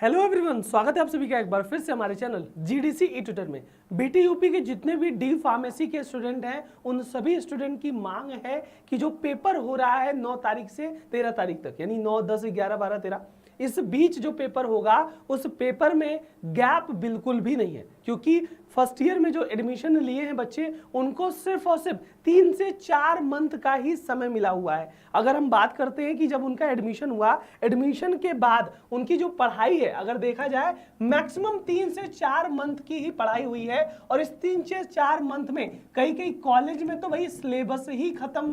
Hello everyone, स्वागत है आप सभी का एक बार फिर से हमारे चैनल जीडीसी ई ट्यूटर में। बीटी यूपी के जितने भी डी फार्मेसी के स्टूडेंट हैं उन सभी स्टूडेंट की मांग है कि जो पेपर हो रहा है 9 तारीख से 13 तारीख तक, यानी 9, 10, 11, 12, 13, इस बीच जो पेपर होगा उस पेपर में गैप बिल्कुल भी नहीं है, क्योंकि फर्स्ट ईयर में जो एडमिशन लिए हैं बच्चे उनको सिर्फ और सिर्फ 3 से 4 मंथ का ही समय मिला हुआ है। अगर हम बात करते हैं कि जब उनका एडमिशन हुआ, एडमिशन के बाद उनकी जो पढ़ाई है अगर देखा जाए मैक्सिमम 3 से 4 मंथ की ही पढ़ाई हुई है। और इस 3 से 4 मंथ में कई कई कॉलेज में तो भाई सिलेबस ही खत्म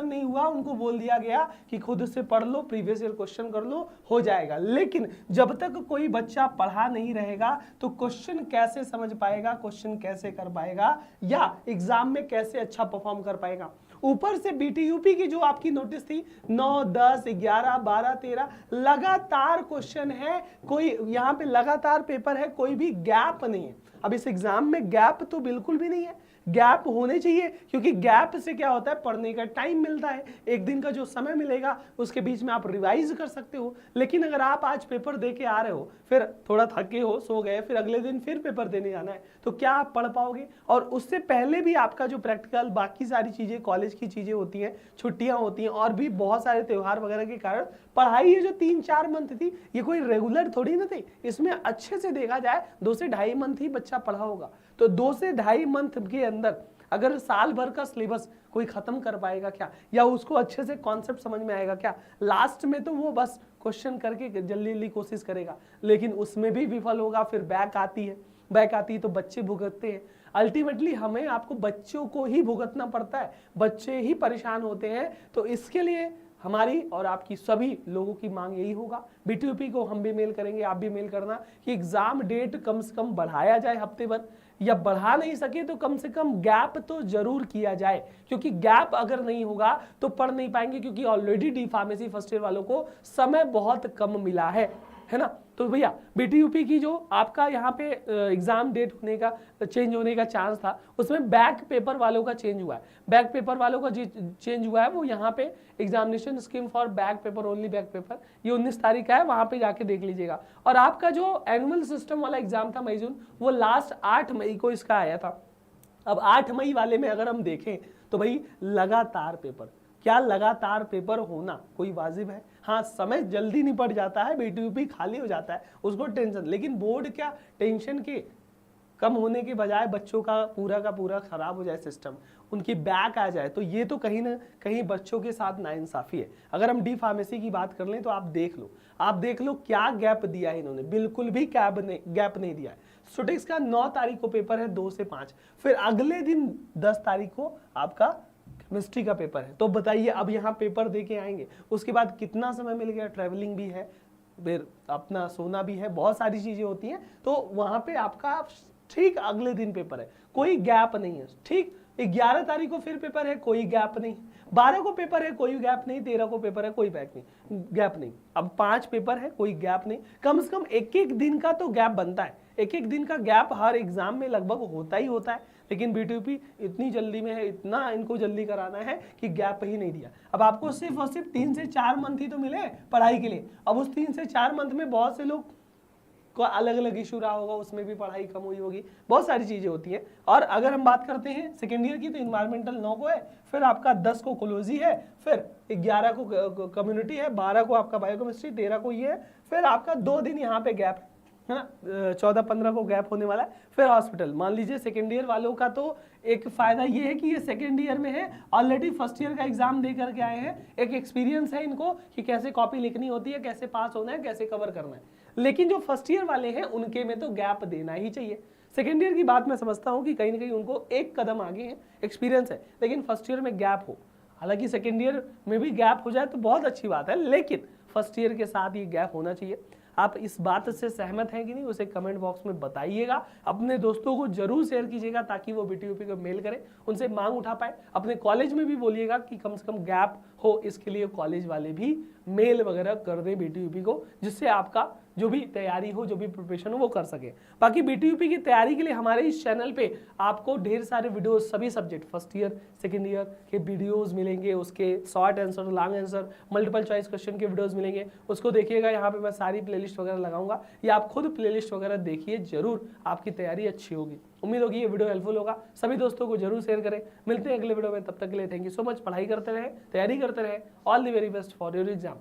नहीं हुआ, उनको बोल दिया गया कि खुद से पढ़ लो, प्रीवियस ईयर क्वेश्चन कर लो, हो जाएगा। लेकिन जब तक कोई बच्चा पढ़ा नहीं रहेगा तो क्वेश्चन कैसे समझ पाएगा, क्वेश्चन कैसे कर पाएगा, या एग्जाम में कैसे अच्छा परफॉर्म कर पाएगा। ऊपर से बीटीयूपी की जो आपकी नोटिस थी 9, 10, 11, 12, 13 लगातार क्वेश्चन है, कोई यहाँ पे लगातार पेपर है, कोई भी गैप नहीं है। अब इस एग्जाम में गैप तो बिल्कुल भी नहीं है, गैप होने चाहिए, क्योंकि गैप से क्या होता है, पढ़ने का टाइम मिलता है, एक दिन का जो समय मिलेगा उसके बीच में आप रिवाइज कर सकते हो। लेकिन अगर आप आज पेपर दे के आ रहे हो, फिर थोड़ा थके हो, सो गए, फिर अगले दिन फिर पेपर देने जाना है, तो क्या आप पढ़ पाओगे? और उससे पहले भी आपका जो प्रैक्टिकल बाकी सारी चीजें, कॉलेज की चीजें होती हैं, छुट्टियां होती हैं, और भी बहुत सारे त्योहार वगैरह के कारण पढ़ाई ये जो 3-4 मंथ थी ये कोई रेगुलर थोड़ी ना थी। इसमें अच्छे से देखा जाए 2 से ढाई मंथ ही बच्चा पढ़ा होगा, तो 2 से ढाई मंथ के अंदर अगर साल भर का सिलेबस कोई खत्म कर पाएगा क्या, या उसको अच्छे से कॉन्सेप्ट समझ में आएगा क्या? लास्ट में तो वो बस क्वेश्चन करके जल्दी जल्दी कोशिश करेगा, लेकिन उसमें भी विफल होगा, फिर बैक आती है तो बच्चे भुगतते हैं। अल्टीमेटली हमें आपको बच्चों को ही भुगतना पड़ता है, बच्चे ही परेशान होते हैं। तो इसके लिए हमारी और आपकी सभी लोगों की मांग यही होगा, बीटीयूपी को हम भी मेल करेंगे, आप भी मेल करना, कि एग्जाम डेट कम से कम बढ़ाया जाए हफ्ते भर, या बढ़ा नहीं सके तो कम से कम गैप तो जरूर किया जाए, क्योंकि गैप अगर नहीं होगा तो पढ़ नहीं पाएंगे, क्योंकि already D pharmacy first year वालों को समय बहुत कम मिला है ना। तो भैया बीटीयूपी की जो आपका यहाँ पे एग्जाम डेट होने का चेंज होने का चांस था, उसमें बैक पेपर वालों का चेंज हुआ है। बैक पेपर वालों का जो चेंज हुआ है वो यहाँ पे examination scheme for back paper, only back paper, ये 19 तारीख का है, वहां पे जाके देख लीजिएगा। और आपका जो एनुअल सिस्टम वाला एग्जाम था मई जून, वो लास्ट 8 मई को इसका आया था। अब 8 मई वाले में अगर हम देखें तो भाई लगातार पेपर, क्या लगातार पेपर होना कोई वाजिब है? हाँ, समय जल्दी निपट जाता है, बीटीयूपी खाली हो जाता है, उसको टेंशन, लेकिन बोर्ड क्या टेंशन के कम होने के बजाय बच्चों का पूरा खराब हो जाए सिस्टम, उनकी बैक आ जाए, तो ये तो कहीं ना कहीं बच्चों के साथ नाइंसाफी है। अगर हम डी फार्मेसी की बात कर लें तो आप देख लो क्या गैप दिया है इन्होंने, बिल्कुल भी गैप नहीं दिया है। स्टूडेंट्स का 9 तारीख को पेपर है 2 से 5, फिर अगले दिन 10 तारीख को आपका केमिस्ट्री का पेपर है। तो बताइए अब यहाँ पेपर दे के आएंगे, उसके बाद कितना समय मिल गया, ट्रैवलिंग भी है, फिर अपना सोना भी है, बहुत सारी चीजें होती हैं, तो वहां पे आपका ठीक अगले दिन पेपर है, कोई गैप नहीं है। ठीक 11 तारीख को फिर पेपर है, कोई गैप नहीं, 12 को पेपर है, कोई गैप नहीं, 13 को पेपर है, कोई गैप नहीं। अब 5 पेपर है, कोई गैप नहीं। कम से कम एक दिन का तो गैप बनता है, एक दिन का गैप हर एग्जाम में लगभग होता ही होता है। लेकिन बीटीयूपी इतनी जल्दी में है, इतना इनको जल्दी कराना है कि गैप ही नहीं दिया। अब आपको सिर्फ और सिर्फ 3 से 4 मंथ ही तो मिले पढ़ाई के लिए। अब उस 3 से 4 मंथ में बहुत से लोग को अलग अलग इशू रहा होगा, उसमें भी पढ़ाई कम हुई होगी, बहुत सारी चीजें होती हैं। और अगर हम बात करते हैं सेकेंड ईयर की, तो इन्वायरमेंटल 9 को है, फिर आपका 10 को कोलोजी है, फिर 11 को कम्युनिटी है, 12 को आपका बायोकेमिस्ट्री, 13 को ये है, फिर आपका 2 दिन यहाँ पे गैप है ना, 14-15 को गैप होने वाला है, फिर हॉस्पिटल। मान लीजिए सेकेंड ईयर वालों का तो एक फायदा ये है कि ये सेकेंड ईयर में है, ऑलरेडी फर्स्ट ईयर का एग्जाम दे करके आए हैं, एक एक्सपीरियंस है इनको कि कैसे कॉपी लिखनी होती है, कैसे पास होना है, कैसे कवर करना है। लेकिन जो फर्स्ट ईयर वाले हैं उनके में तो गैप देना ही चाहिए। सेकेंड ईयर की बात मैं समझता हूँ कि कहीं ना कहीं उनको एक कदम आगे है, एक्सपीरियंस है, लेकिन फर्स्ट ईयर में गैप हो, हालांकि सेकेंड ईयर में भी गैप हो जाए तो बहुत अच्छी बात है, लेकिन फर्स्ट ईयर के साथ ये गैप होना चाहिए। आप इस बात से सहमत हैं कि नहीं, उसे कमेंट बॉक्स में बताइएगा। अपने दोस्तों को जरूर शेयर कीजिएगा ताकि वो बीटीयूपी को मेल करें, उनसे मांग उठा पाए। अपने कॉलेज में भी बोलिएगा कि कम से कम गैप हो, इसके लिए कॉलेज वाले भी मेल वगैरह कर दें बीटीयूपी को, जिससे आपका जो भी तैयारी हो, जो भी प्रिपरेशन हो वो कर सके। बाकी बीटीयूपी की तैयारी के लिए हमारे इस चैनल पे आपको ढेर सारे वीडियोस, सभी subject first year second year के वीडियोस मिलेंगे, उसके short answer, long answer, multiple choice question के वीडियोस मिलेंगे, उसको देखिएगा। यहाँ पे मैं सारी प्लेलिस्ट वगैरह लगाऊंगा, या आप खुद प्लेलिस्ट वगैरह देखिए, जरूर आपकी तैयारी अच्छी होगी। उम्मीद होगी ये वीडियो हेल्पफुल होगा। सभी दोस्तों को जरूर शेयर करें। मिलते हैं अगले वीडियो में, तब तक के लिए थैंक यू सो मच। पढ़ाई करते रहें, तैयारी करते रहें। All the very best for your exam.